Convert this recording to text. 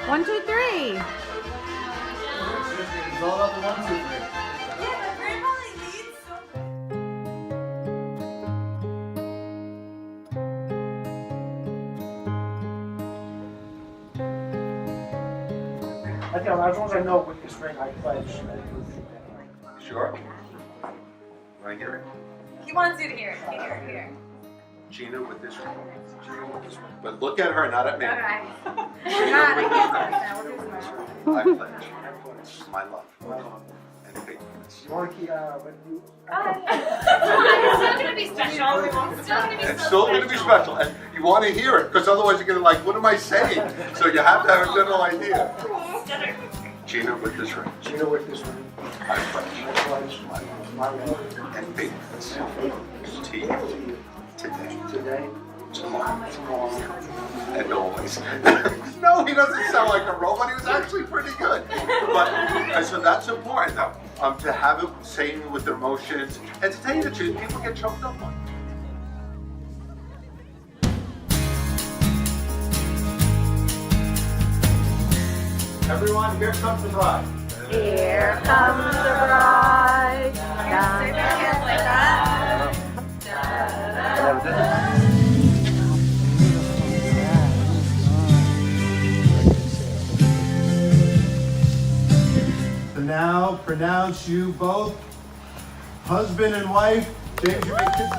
1, 2, 3. It's all about the 1, 2, 3. I think as long as I know with this ring, I pledge. Sure? Want to hear it? He wants you to hear it. Here. Gina with this ring. Gina with this ring. But look at her, not at me. Okay. Gina with this ring. We'll do some more. I pledge my love and faithfulness. You want to keep, when you... It's still gonna be special. It's still going to be special, and you want to hear it, because otherwise you're going to like, what am I saying? So you have to have a general idea. Gina with this ring. Gina with this ring. I pledge I pledge my love and faithfulness to you today, today, tomorrow, and always. No, he doesn't sound like a robot. He was actually pretty good. But so that's important, though, to have it saying with their emotions, and to tell you the truth, people get choked up on it. Everyone, here comes the bride. Here comes the bride. Say their hands like that. So now pronounce you both husband and wife. James, you may kiss.